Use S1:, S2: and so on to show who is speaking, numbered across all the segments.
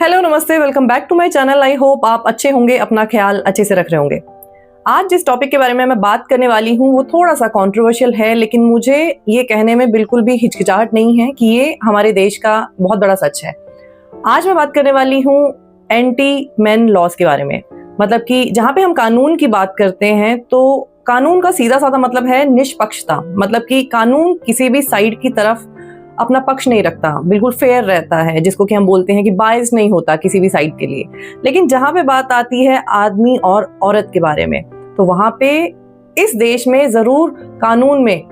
S1: Hello नमस्ते, welcome back to my channel. I hope आप अच्छे होंगे, अपना ख्याल अच्छे से रख रहे होंगे। आज जिस टॉपिक के बारे में मैं बात करने वाली हूँ वो थोड़ा सा कंट्रोवर्शियल है, लेकिन मुझे ये कहने में बिल्कुल भी हिचकिचाहट नहीं है कि ये हमारे देश का बहुत बड़ा सच है। आज मैं बात करने वाली हूँ एंटी मैन लॉज के बारे में। मतलब कि जहाँ पे हम कानून की बात करते हैं तो कानून का सीधा साधा मतलब है निष्पक्षता। मतलब कि कानून किसी भी साइड की तरफ अपना पक्ष नहीं रखता, बिल्कुल फेयर रहता है, जिसको कि हम बोलते हैं कि बायस नहीं होता किसी भी साइड के लिए। लेकिन जहां पे बात आती है आदमी और औरत के बारे में, तो वहां पे इस देश में जरूर कानून में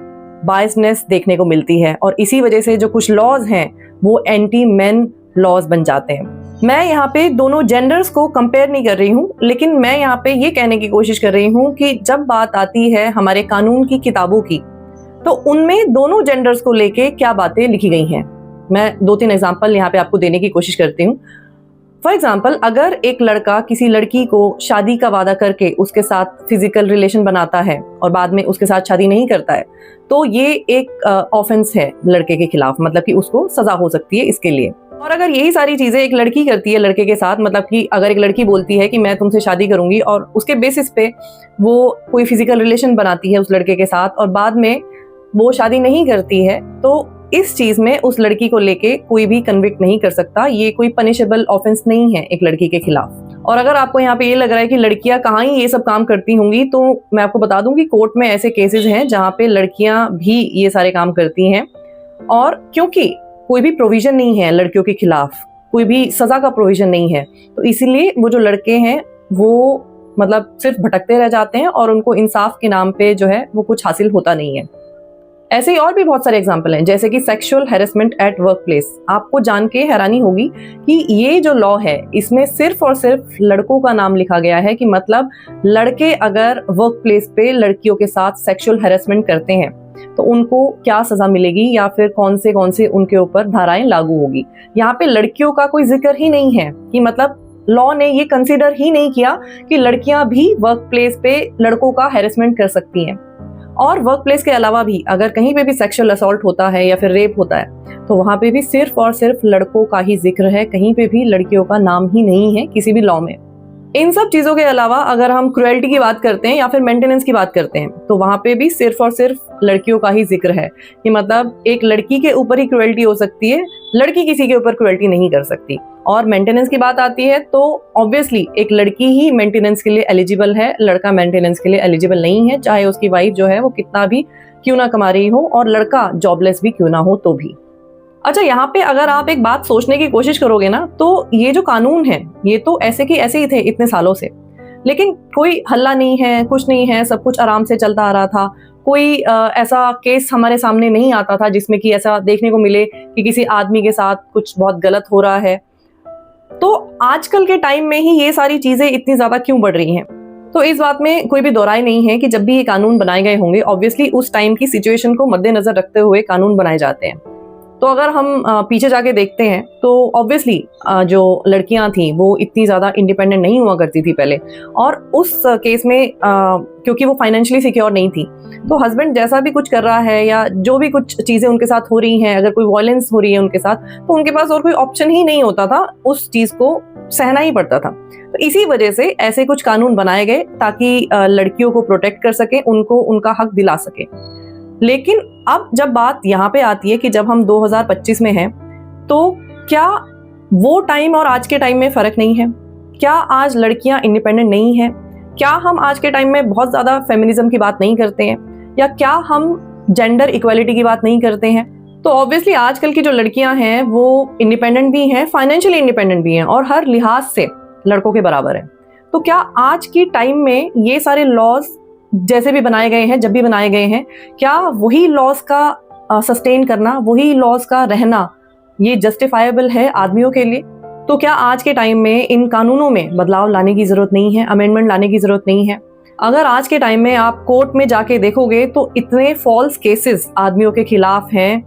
S1: बायसनेस देखने को मिलती है, और इसी वजह से जो कुछ लॉज हैं वो एंटी मैन लॉज बन जाते हैं। मैं यहाँ पे दोनों जेंडर्स को कंपेयर नहीं कर रही हूँ, लेकिन मैं यहाँ पे ये कहने की कोशिश कर रही हूँ कि जब बात आती है हमारे कानून की किताबों की, तो उनमें दोनों जेंडर्स को लेके क्या बातें लिखी गई हैं। मैं 2-3 एग्जांपल यहाँ पे आपको देने की कोशिश करती हूँ। फॉर एग्जांपल, अगर एक लड़का किसी लड़की को शादी का वादा करके उसके साथ फिजिकल रिलेशन बनाता है और बाद में उसके साथ शादी नहीं करता है, तो ये एक ऑफेंस है लड़के के खिलाफ। मतलब कि उसको सजा हो सकती है इसके लिए। और अगर यही सारी चीजें एक लड़की करती है लड़के के साथ, मतलब कि अगर एक लड़की बोलती है कि मैं तुमसे शादी करूंगी और उसके बेसिस पे वो कोई फिजिकल रिलेशन बनाती है उस लड़के के साथ और बाद में वो शादी नहीं करती है, तो इस चीज में उस लड़की को लेके कोई भी कन्विक्ट नहीं कर सकता। ये कोई पनिशेबल ऑफेंस नहीं है एक लड़की के खिलाफ। और अगर आपको यहाँ पे ये लग रहा है कि लड़कियां कहाँ ही ये सब काम करती होंगी, तो मैं आपको बता दूं कि कोर्ट में ऐसे केसेस हैं जहाँ पे लड़कियां भी ये सारे काम करती हैं। और क्योंकि कोई भी प्रोविजन नहीं है लड़कियों के खिलाफ, कोई भी सजा का प्रोविजन नहीं है, तो इसीलिए वो जो लड़के हैं वो मतलब सिर्फ भटकते रह जाते हैं और उनको इंसाफ के नाम पे जो है वो कुछ हासिल होता नहीं है। ऐसे ही और भी बहुत सारे एग्जाम्पल हैं, जैसे कि sexual harassment at work place. आपको जान के हैरानी होगी कि ये जो लॉ है इसमें सिर्फ और सिर्फ लड़कों का नाम लिखा गया है, कि मतलब लड़के अगर वर्क प्लेस पे लड़कियों के साथ सेक्सुअल हैरेसमेंट करते हैं तो उनको क्या सजा मिलेगी या फिर कौन से उनके ऊपर धाराएं लागू होगी। यहाँ पे लड़कियों का कोई जिक्र ही नहीं है, कि मतलब लॉ ने ये कंसीडर ही नहीं किया कि लड़कियां भी वर्क प्लेस पे लड़कों का हैरेसमेंट कर सकती हैं। और वर्क प्लेस के अलावा भी अगर कहीं पे भी सेक्सुअल असॉल्ट होता है या फिर रेप होता है, तो वहां पे भी सिर्फ और सिर्फ लड़कों का ही जिक्र है, कहीं पे भी लड़कियों का नाम ही नहीं है किसी भी लॉ में। इन सब चीजों के अलावा अगर हम क्रुएल्टी की बात करते हैं या फिर मेंटेनेंस की बात करते हैं, तो वहां पे भी सिर्फ और सिर्फ लड़कियों का ही जिक्र है, कि मतलब एक लड़की के ऊपर ही क्रुएल्टी हो सकती है, लड़की किसी के ऊपर क्रुएल्टी नहीं कर सकती। और मेंटेनेंस की बात आती है तो ऑब्वियसली एक लड़की ही मेंटेनेंस के लिए एलिजिबल है, लड़का मेंटेनेंस के लिए एलिजिबल नहीं है, चाहे उसकी वाइफ जो है वो कितना भी क्यों ना कमा रही हो और लड़का जॉबलेस भी क्यों ना हो तो भी। अच्छा, यहाँ पे अगर आप एक बात सोचने की कोशिश करोगे ना, तो ये जो कानून है ये तो ऐसे के ऐसे ही थे इतने सालों से, लेकिन कोई हल्ला नहीं है, कुछ नहीं है, सब कुछ आराम से चलता आ रहा था। कोई ऐसा केस हमारे सामने नहीं आता था जिसमें कि ऐसा देखने को मिले कि किसी आदमी के साथ कुछ बहुत गलत हो रहा है। तो आजकल के टाइम में ही ये सारी चीजें इतनी ज्यादा क्यों बढ़ रही हैं? तो इस बात में कोई भी दोहराई नहीं है कि जब भी ये कानून बनाए गए होंगे, ऑब्वियसली उस टाइम की सिचुएशन को मद्देनजर रखते हुए कानून बनाए जाते हैं। तो अगर हम पीछे जाके देखते हैं तो ऑब्वियसली जो लड़कियां थी वो इतनी ज़्यादा इंडिपेंडेंट नहीं हुआ करती थी पहले, और उस केस में क्योंकि वो फाइनेंशियली सिक्योर नहीं थी, तो हस्बैंड जैसा भी कुछ कर रहा है या जो भी कुछ चीज़ें उनके साथ हो रही हैं, अगर कोई वायलेंस हो रही है उनके साथ, तो उनके पास और कोई ऑप्शन ही नहीं होता था, उस चीज़ को सहना ही पड़ता था। तो इसी वजह से ऐसे कुछ कानून बनाए गए ताकि लड़कियों को प्रोटेक्ट कर सके, उनको उनका हक दिला सके। लेकिन अब जब बात यहाँ पे आती है कि जब हम 2025 में हैं, तो क्या वो टाइम और आज के टाइम में फर्क नहीं है? क्या आज लड़कियां इंडिपेंडेंट नहीं हैं? क्या हम आज के टाइम में बहुत ज्यादा फेमिनिज्म की बात नहीं करते हैं? या क्या हम जेंडर इक्वालिटी की बात नहीं करते हैं? तो ऑब्वियसली आजकल की जो लड़कियां हैं वो इंडिपेंडेंट भी हैं, फाइनेंशियली इंडिपेंडेंट भी हैं, और हर लिहाज से लड़कों के बराबर है। तो क्या आज की टाइम में ये सारे लॉज जैसे भी बनाए गए हैं, जब भी बनाए गए हैं, क्या वही लॉज का सस्टेन करना, वही लॉज का रहना, ये जस्टिफाइबल है आदमियों के लिए? तो क्या आज के टाइम में इन कानूनों में बदलाव लाने की जरूरत नहीं है, अमेंडमेंट लाने की जरूरत नहीं है? अगर आज के टाइम में आप कोर्ट में जाके देखोगे तो इतने फॉल्स केसेस आदमियों के खिलाफ हैं,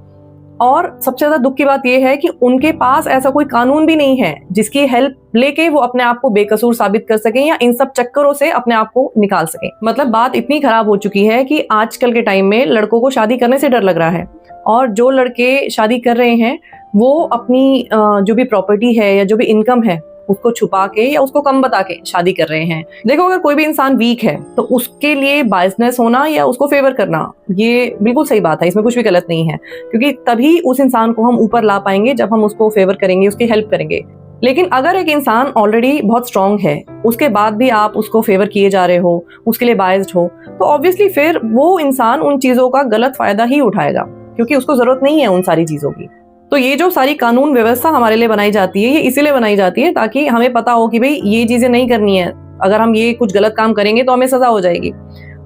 S1: और सबसे ज्यादा दुख की बात यह है कि उनके पास ऐसा कोई कानून भी नहीं है जिसकी हेल्प लेके वो अपने आप को बेकसूर साबित कर सकें या इन सब चक्करों से अपने आप को निकाल सकें। मतलब बात इतनी खराब हो चुकी है कि आजकल के टाइम में लड़कों को शादी करने से डर लग रहा है, और जो लड़के शादी कर रहे हैं वो अपनी जो भी प्रॉपर्टी है या जो भी इनकम है उसको छुपा के या उसको कम बता के शादी कर रहे हैं। देखो, अगर कोई भी इंसान वीक है तो उसके लिए बायसनेस होना या उसको फेवर करना ये बिल्कुल सही बात है, इसमें कुछ भी गलत नहीं है, क्योंकि तभी उस इंसान को हम ऊपर ला पाएंगे जब हम उसको फेवर करेंगे, उसकी हेल्प करेंगे। लेकिन अगर एक इंसान ऑलरेडी बहुत स्ट्रांग है, उसके बाद भी आप उसको फेवर किए जा रहे हो, उसके लिए बायस्ड हो, तो ऑब्वियसली फिर वो इंसान उन चीजों का गलत फायदा ही उठाएगा, क्योंकि उसको जरूरत नहीं है उन सारी चीजों की। तो ये जो सारी कानून व्यवस्था हमारे लिए बनाई जाती है, ये इसीलिए बनाई जाती है ताकि हमें पता हो कि भाई ये चीजें नहीं करनी है, अगर हम ये कुछ गलत काम करेंगे तो हमें सजा हो जाएगी।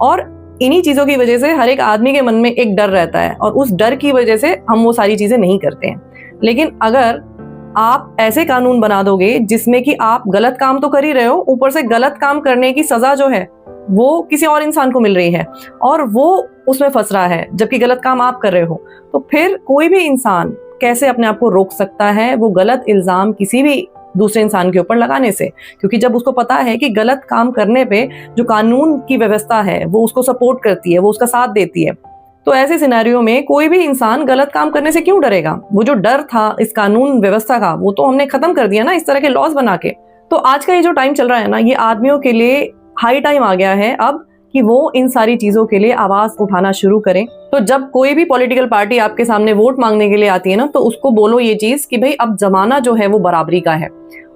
S1: और इन्हीं चीजों की वजह से हर एक आदमी के मन में एक डर रहता है, और उस डर की वजह से हम वो सारी चीजें नहीं करते हैं। लेकिन अगर आप ऐसे कानून बना दोगे जिसमें कि आप गलत काम तो कर ही रहे हो, ऊपर से गलत काम करने की सजा जो है वो किसी और इंसान को मिल रही है और वो उसमें फंस रहा है जबकि गलत काम आप कर रहे हो, तो फिर कोई भी इंसान कैसे अपने आप को रोक सकता है वो गलत इल्जाम किसी भी दूसरे इंसान के ऊपर लगाने से? क्योंकि जब उसको पता है कि गलत काम करने पे जो कानून की व्यवस्था है वो उसको सपोर्ट करती है, वो उसका साथ देती है, तो ऐसे सिनेरियो में कोई भी इंसान गलत काम करने से क्यों डरेगा? वो जो डर था इस कानून व्यवस्था का वो तो हमने खत्म कर दिया ना इस तरह के लॉज बना के। तो आज का ये जो टाइम चल रहा है ना, ये आदमियों के लिए हाई टाइम आ गया है अब कि वो इन सारी चीजों के लिए आवाज उठाना शुरू करें। तो जब कोई भी पॉलिटिकल पार्टी आपके सामने वोट मांगने के लिए आती है ना, तो उसको बोलो ये चीज कि भाई अब जमाना जो है वो बराबरी का है,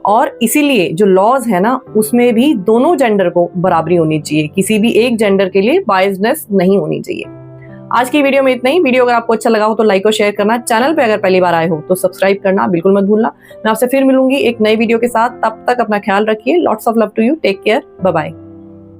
S1: और इसीलिए जो लॉज है ना उसमें भी दोनों जेंडर को बराबरी होनी चाहिए, किसी भी एक जेंडर के लिए बायसनेस नहीं होनी चाहिए। आज की वीडियो में इतना ही। वीडियो अगर आपको अच्छा लगा हो तो लाइक और शेयर करना, चैनल पे अगर पहली बार आए हो तो सब्सक्राइब करना बिल्कुल मत भूलना। मैं आपसे फिर मिलूंगी एक नई वीडियो के साथ, तब तक अपना ख्याल रखिए। Lots of love to you, take care, bye bye.